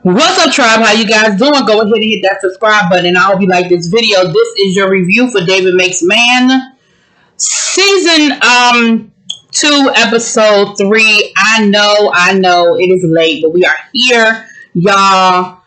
What's up, tribe? How you guys doing? Go ahead and hit that subscribe button, and I hope you like this video. This is your review for David Makes Man, season 2, episode 3. I know, it is late, but we are here, y'all.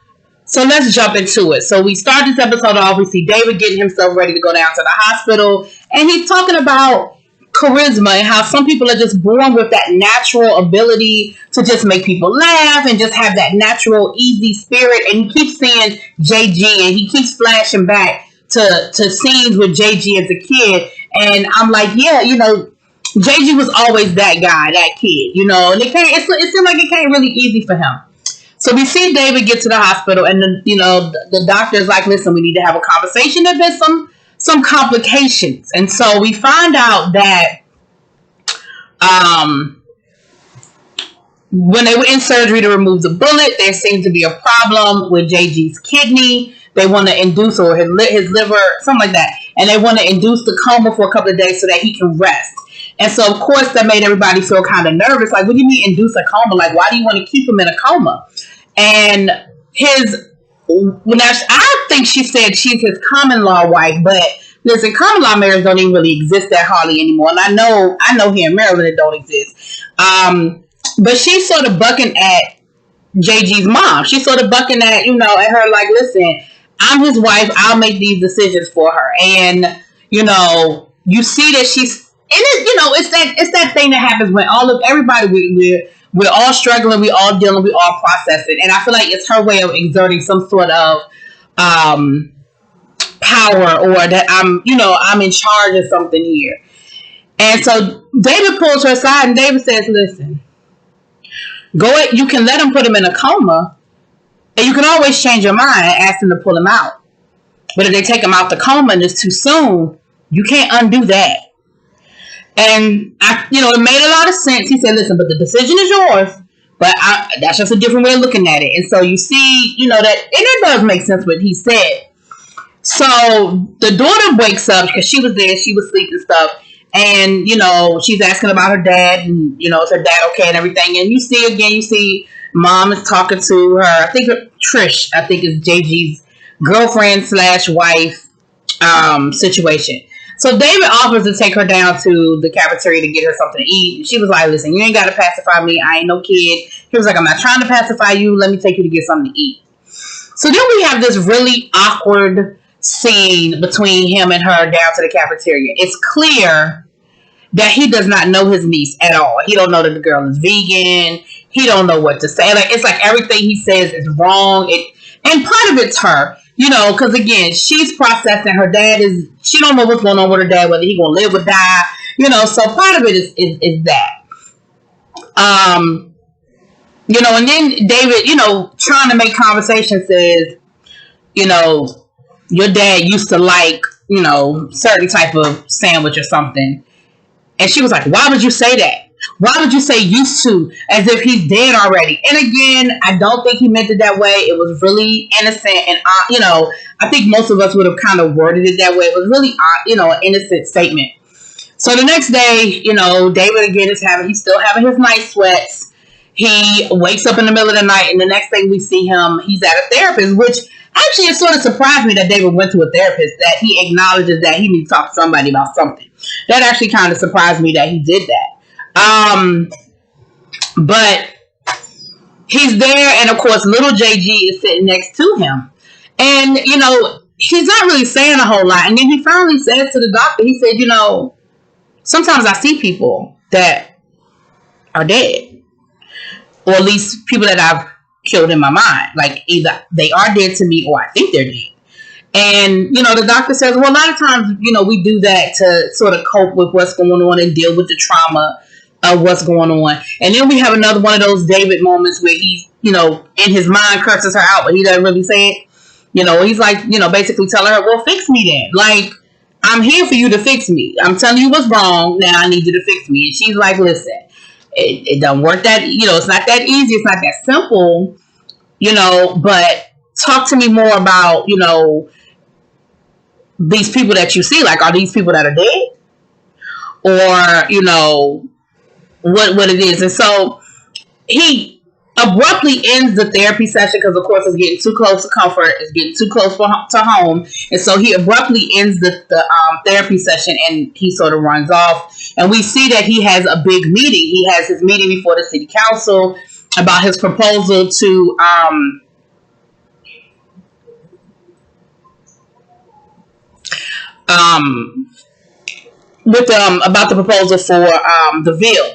So let's jump into it. So we start this episode off. We see David getting himself ready to go down to the hospital, and he's talking about charisma and how some people are just born with that natural ability to just make people laugh and just have that natural easy spirit. And he keeps saying JG, and he keeps flashing back to scenes with JG as a kid, and I'm like, yeah, JG was always that guy, that kid, and it seemed like it came really easy for him. So we see David get to the hospital, and the doctor's like, listen, we need to have a conversation. There's been some complications. And so we find out that when they were in surgery to remove the bullet, there seemed to be a problem with JG's kidney. They want to induce, or his liver, something like that. And they want to induce the coma for a couple of days so that he can rest. And so, of course, that made everybody feel kind of nervous. Like, what do you mean induce a coma? Like, why do you want to keep him in a coma? And I think she said she's his common law wife, but listen, common law marriages don't even really exist that hardly anymore. And I know here in Maryland it don't exist. But she's sort of bucking at JG's mom. She's sort of bucking at her, like, listen, I'm his wife. I'll make these decisions for her. And you see that she's, and it's that thing that happens when everybody we're all struggling, we all dealing, we all processing. And I feel like it's her way of exerting some sort of power, or that I'm in charge of something here. And so David pulls her aside, and David says, listen, you can let him put him in a coma, and you can always change your mind and ask him to pull him out. But if they take him out the coma and it's too soon, you can't undo that. And it made a lot of sense. He said, listen, but the decision is yours, but that's just a different way of looking at it. And so you see, that, and it does make sense what he said. So the daughter wakes up because she was there, she was asleep and stuff. And, she's asking about her dad, and, is her dad okay and everything. And you see mom is talking to her. I think Trish, is JG's girlfriend / wife situation. So David offers to take her down to the cafeteria to get her something to eat. And she was like, listen, you ain't got to pacify me. I ain't no kid. He was like, I'm not trying to pacify you. Let me take you to get something to eat. So then we have this really awkward scene between him and her down to the cafeteria. It's clear that he does not know his niece at all. He don't know that the girl is vegan. He don't know what to say. Like, it's like everything he says is wrong. And part of it's her. Because again, she's processing her dad she don't know what's going on with her dad, whether he gonna live or die, so part of it is that. And then David, trying to make conversation says, your dad used to like, certain type of sandwich or something. And she was like, why would you say that? Why would you say used to, as if he's dead already? And again, I don't think he meant it that way. It was really innocent. And, I think most of us would have kind of worded it that way. It was really, an innocent statement. So the next day, David again he's still having his night sweats. He wakes up in the middle of the night, and the next thing we see him, he's at a therapist, which actually it sort of surprised me that David went to a therapist, that he acknowledges that he needs to talk to somebody about something. That actually kind of surprised me that he did that. But he's there, and of course little JG is sitting next to him, and he's not really saying a whole lot. And then he finally says to the doctor, he said, sometimes I see people that are dead, or at least people that I've killed in my mind. Like, either they are dead to me, or I think they're dead. And, the doctor says, well, a lot of times, we do that to sort of cope with what's going on and deal with the trauma of what's going on. And then we have another one of those David moments where he's, in his mind curses her out, but he doesn't really say it. He's like, basically telling her, well, fix me then. Like, I'm here for you to fix me. I'm telling you what's wrong. Now I need you to fix me. And she's like, listen, it doesn't work that, it's not that easy. It's not that simple, but talk to me more about, these people that you see. Like, are these people that are dead? Or, what it is. And so he abruptly ends the therapy session because, of course, it's getting too close to comfort. It's getting too close to home. And so he abruptly ends the therapy session, and he sort of runs off. And we see that he has a big meeting. He has his meeting before the city council about his proposal to about the proposal for the Ville.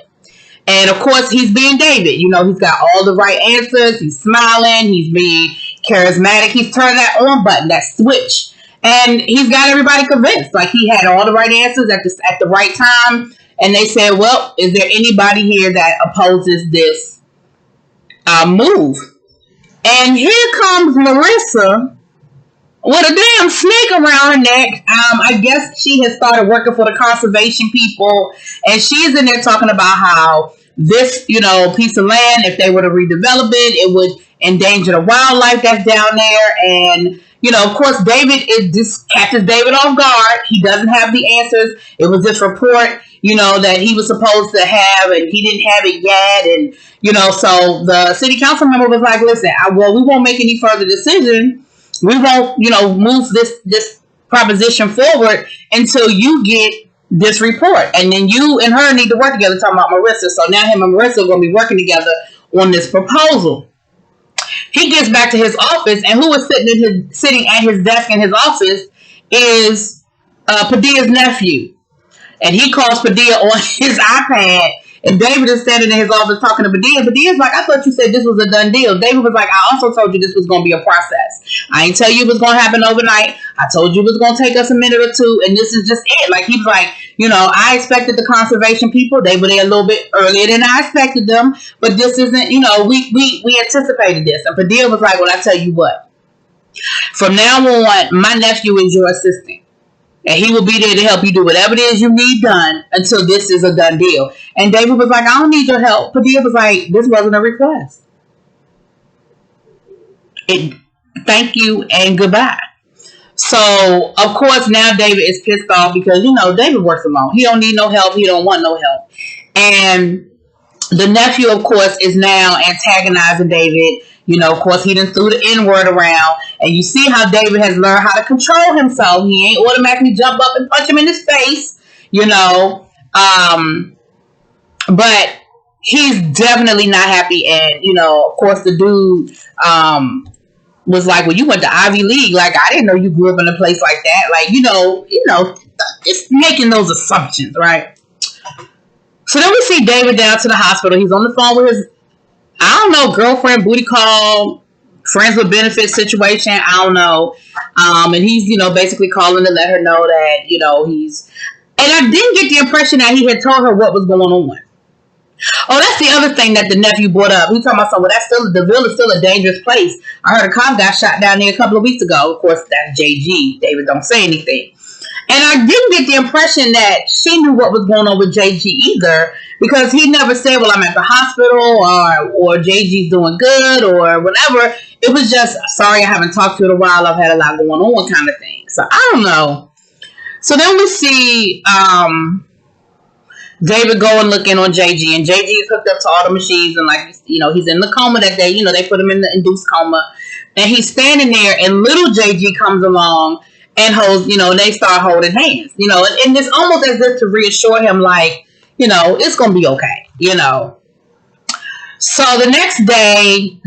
And of course, he's being David. You know, he's got all the right answers. He's smiling. He's being charismatic. He's turning that on button, that switch. And he's got everybody convinced. Like, he had all the right answers at the right time. And they said, well, is there anybody here that opposes this move? And here comes Marissa with a damn snake around her neck. I guess she has started working for the conservation people. And she's in there talking about how this, piece of land, if they were to redevelop it would endanger the wildlife that's down there. And, of course, this catches David off guard. He doesn't have the answers. It was this report, that he was supposed to have, and he didn't have it yet. And, so the city council member was like, listen, we won't make any further decision. We won't, move this proposition forward until you get this report. And then you and her need to work together, talking about Marissa. So now him and Marissa are going to be working together on this proposal. He gets back to his office, and who was sitting at his desk in his office is Padilla's nephew. And he calls Padilla on his iPad. And David is standing in his office talking to Padilla. Padilla's like, I thought you said this was a done deal. David was like, I also told you this was going to be a process. I ain't tell you it was going to happen overnight. I told you it was going to take us a minute or two. And this is just it. Like, he was like, I expected the conservation people. They were there a little bit earlier than I expected them. But this isn't, we anticipated this. And Padilla was like, well, I tell you what. From now on, my nephew is your assistant. And he will be there to help you do whatever it is you need done until this is a done deal. And David was like, I don't need your help. Padilla was like, this wasn't a request. Thank you and goodbye. So, of course, now David is pissed off because, David works alone. He don't need no help. He don't want no help. And the nephew, of course, is now antagonizing David. Of course, he done threw the N-word around. And you see how David has learned how to control himself. He ain't automatically jump up and punch him in his face, But he's definitely not happy. And, of course, the dude was like, well, you went to Ivy League. Like, I didn't know you grew up in a place like that. Like, it's making those assumptions, right? So then we see David down to the hospital. He's on the phone with his, girlfriend, booty call, friends with benefits situation. I don't know. And he's, basically calling to let her know that, he's, and I didn't get the impression that he had told her what was going on. Oh, that's the other thing that the nephew brought up. He talking about something. The Ville is still a dangerous place. I heard a cop got shot down there a couple of weeks ago. Of course, that's JG. David don't say anything. And I didn't get the impression that she knew what was going on with JG either, because he never said, well, I'm at the hospital, or JG's doing good, or whatever. It was just, sorry, I haven't talked to you in a while. I've had a lot going on kind of thing. So I don't know. So then we see David go and look in on JG, and JG is hooked up to all the machines, and he's in the coma that day. They put him in the induced coma, and he's standing there, and little JG comes along and holds, they start holding hands, and it's almost as if to reassure him, like, it's going to be okay, So the next day,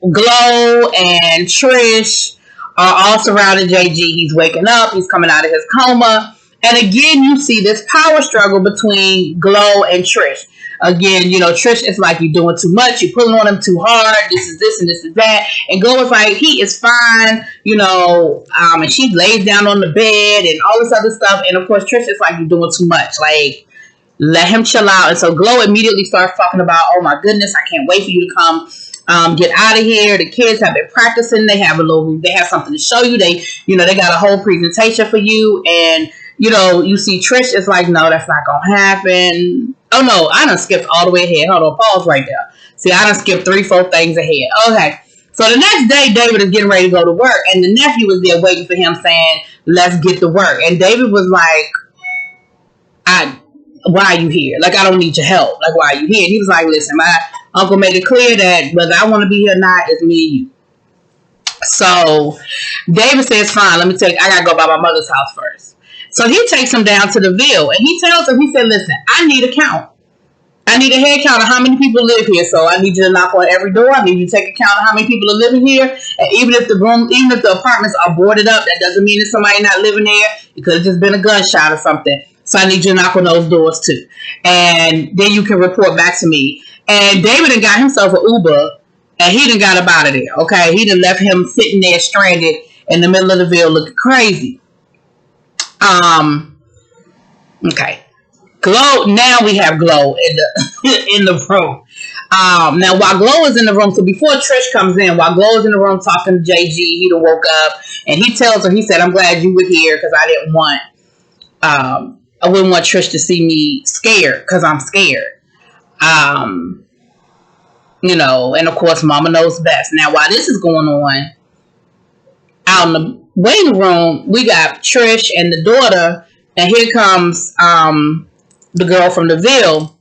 Glow and Trish are all surrounding JG. He's waking up. He's coming out of his coma. And again, you see this power struggle between Glow and Trish. Again, Trish is like, you're doing too much. You're pulling on him too hard. This is this and this is that. And Glow is like, he is fine, and she lays down on the bed and all this other stuff. And of course, Trish is like, you're doing too much. Like, let him chill out. And so Glow immediately starts talking about, oh my goodness, I can't wait for you to come get out of here. The kids have been practicing. They have something to show you. They got a whole presentation for you. And, you see Trish is like, no, that's not going to happen. Oh, no, I done skipped all the way ahead. Hold on, pause right there. See, I done skipped 3-4 things ahead. Okay. So the next day, David is getting ready to go to work, and the nephew was there waiting for him saying, let's get to work. And David was like, why are you here? Like, I don't need your help. Like, why are you here? And he was like, listen, Uncle made it clear that whether I want to be here or not, it's me and you. So David says, fine, I gotta go by my mother's house first. So he takes him down to the Ville, and he tells him, he said, listen, I need a count. I need a head count of how many people live here. So I need you to knock on every door. I need you to take account of how many people are living here. And even if the apartments are boarded up, that doesn't mean that somebody not living there. It could have just been a gunshot or something. So I need you to knock on those doors too. And then you can report back to me. And David done got himself an Uber, and he done got up out of there. Okay, he done left him sitting there stranded in the middle of the Ville looking crazy. Okay. Glow. Now we have Glow in the room. Now while Glow is in the room, so before Trish comes in, while Glow is in the room talking to JG, he done woke up and he tells her, he said, I'm glad you were here because I wouldn't want Trish to see me scared because I'm scared. And of course Mama knows best. Now while this is going on, out in the waiting room, we got Trish and the daughter, and here comes the girl from the Ville,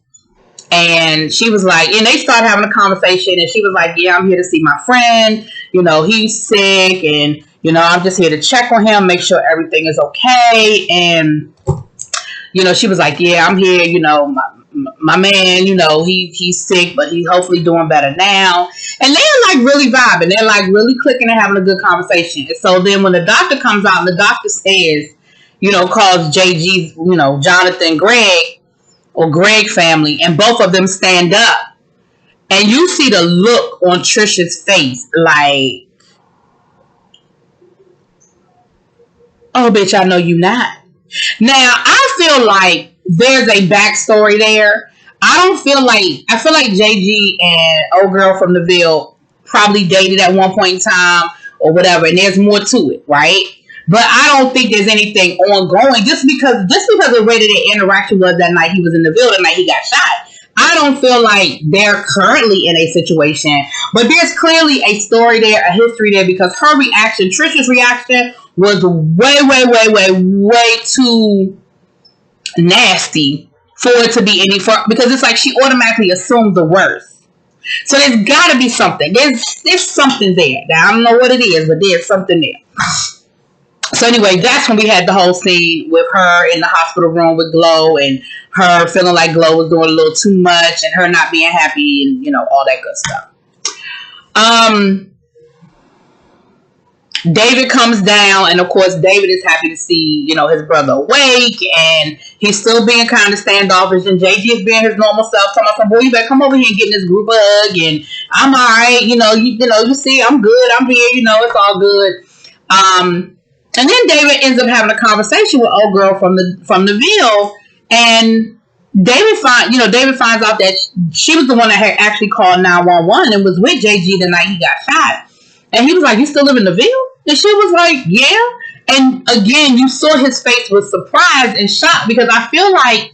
and she was like, and they started having a conversation, and she was like, yeah, I'm here to see my friend, he's sick, and I'm just here to check on him, make sure everything is okay. And she was like, yeah, I'm here, my man, he's sick, but he's hopefully doing better now. And they're like really vibing, they're like really clicking and having a good conversation. And so then when the doctor comes out and the doctor says, calls JG's, Jonathan Greg family, and both of them stand up, and you see the look on Trisha's face, like, oh, bitch, I know you not. Now, I feel like there's a backstory there. I feel like JG and old girl from the Ville probably dated at one point in time or whatever, and there's more to it, right? But I don't think there's anything ongoing just because of the way that their interaction was that night he was in the Ville, the night he got shot. I don't feel like they're currently in a situation, but there's clearly a story there, a history there, because her reaction, Trisha's reaction, was way, way, way, way, way too nasty for it to be because it's like she automatically assumes the worst. So there's got to be something. There's something there. Now, I don't know what it is, but there's something there. So anyway, that's when we had the whole scene with her in the hospital room with Glow, and her feeling like Glow was doing a little too much, and her not being happy, and all that good stuff. David comes down, and of course David is happy to see his brother awake, and he's still being kind of standoffish, and JG is being his normal self, talking about, boy, you better come over here and get in this group hug, and I'm all right, you see, I'm good, I'm here, it's all good. And then David ends up having a conversation with old girl from the Ville, and David finds out that she was the one that had actually called 911 and was with JG the night he got shot. And he was like, you still live in the Ville? And she was like, yeah. And again, you saw his face was surprised and shocked, because I feel like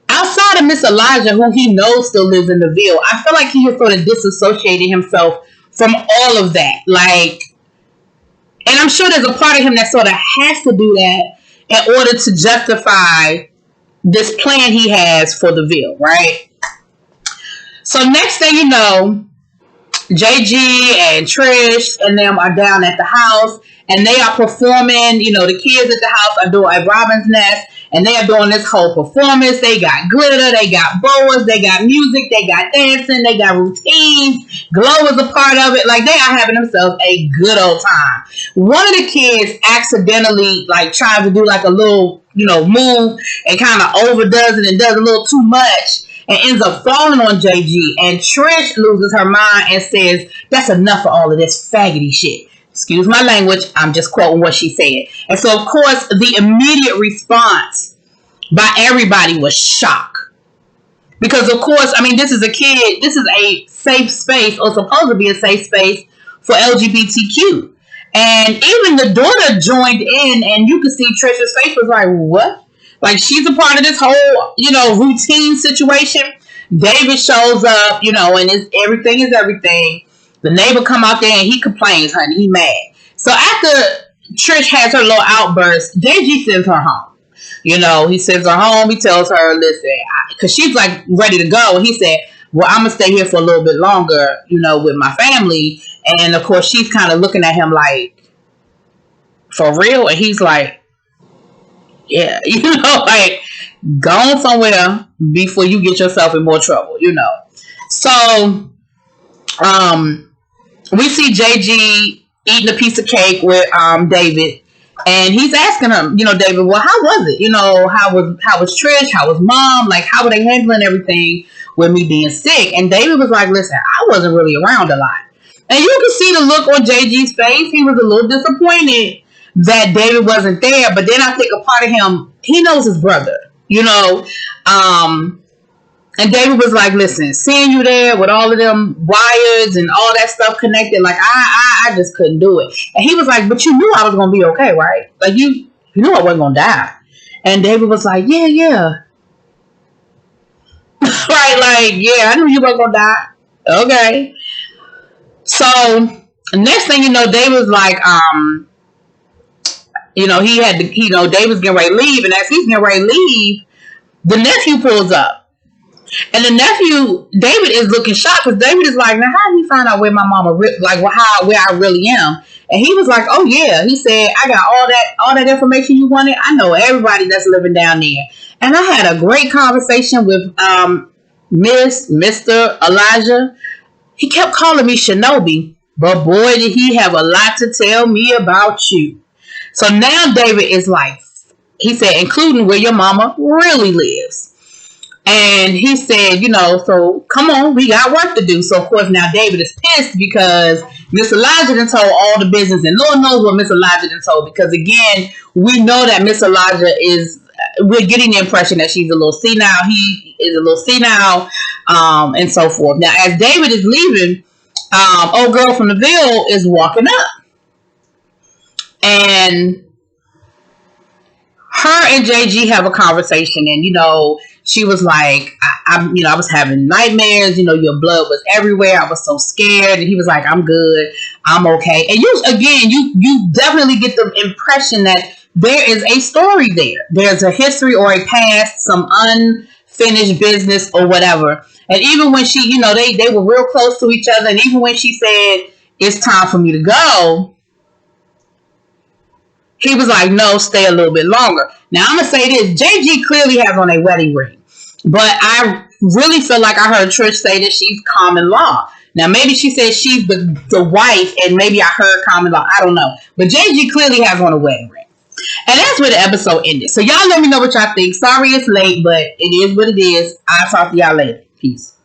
outside of Miss Elijah, who he knows still lives in the Ville, I feel like he has sort of disassociated himself from all of that. Like, and I'm sure there's a part of him that sort of has to do that in order to justify this plan he has for the Ville, right? So next thing you know, JG and Trish and them are down at the house, and they are performing. The kids at the house are doing at Robin's Nest, and they are doing this whole performance. They got glitter, they got boas, they got music, they got dancing, they got routines. Glow is a part of it. Like, they are having themselves a good old time. One of the kids accidentally tries to do like a little, move, and kind of overdoes it and does a little too much, and ends up falling on JG. And Trish loses her mind and says, that's enough of all of this faggoty shit. Excuse my language, I'm just quoting what she said. And so, of course, the immediate response by everybody was shock. Because, of course, this is a kid, this is a safe space, or supposed to be a safe space for LGBTQ. And even the daughter joined in, and you could see Trisha's face was like, what? Like, she's a part of this whole, routine situation. David shows up, and everything is everything. The neighbor come out there and he complains, honey. He mad. So after Trish has her little outburst, JG sends her home. He sends her home. He tells her, listen, because she's like ready to go. And he said, well, I'm gonna stay here for a little bit longer, with my family. And of course, she's kind of looking at him like, for real? And he's like, yeah, like, go on somewhere before you get yourself in more trouble, So, we see JG eating a piece of cake with David, and he's asking him, David, well, how was it? How was Trish? How was Mom? Like, how were they handling everything with me being sick? And David was like, listen, I wasn't really around a lot. And you can see the look on JG's face. He was a little disappointed that David wasn't there. But then I think a part of him, he knows his brother, and David was like, listen, seeing you there with all of them wires and all that stuff connected, like, I just couldn't do it. And he was like, but you knew I was going to be okay, right? Like, you knew I wasn't going to die. And David was like, yeah. Right, like, yeah, I knew you weren't going to die. Okay. So, next thing you know, David was like, he had to, David's getting ready to leave. And as he's getting ready to leave, the nephew pulls up. And the nephew, David, is looking shocked because David is like, now how did he find out where my mama, where I really am? And he was like, oh yeah. He said, I got all that information you wanted. I know everybody that's living down there. And I had a great conversation with Mr. Elijah. He kept calling me Shinobi, but boy, did he have a lot to tell me about you. So now David is like, he said, including where your mama really lives. And he said, so come on, we got work to do. So, of course, now David is pissed because Miss Elijah done told all the business. And Lord knows what Miss Elijah done told. Because, again, we know that Miss Elijah we're getting the impression that she's a little senile. He is a little senile, and so forth. Now, as David is leaving, old girl from the Ville is walking up. And her and JG have a conversation. And, she was like, I was having nightmares. Your blood was everywhere. I was so scared. And he was like, I'm good. I'm okay. And you definitely get the impression that there is a story there. There's a history or a past, some unfinished business or whatever. And even when she, they were real close to each other. And even when she said, it's time for me to go, he was like, no, stay a little bit longer. Now, I'm going to say this. JG clearly has on a wedding ring. But I really feel like I heard Trish say that she's common law. Now, maybe she said she's the wife, and maybe I heard common law. I don't know. But JG clearly has on a wedding ring. And that's where the episode ended. So y'all let me know what y'all think. Sorry it's late, but it is what it is. I'll talk to y'all later. Peace.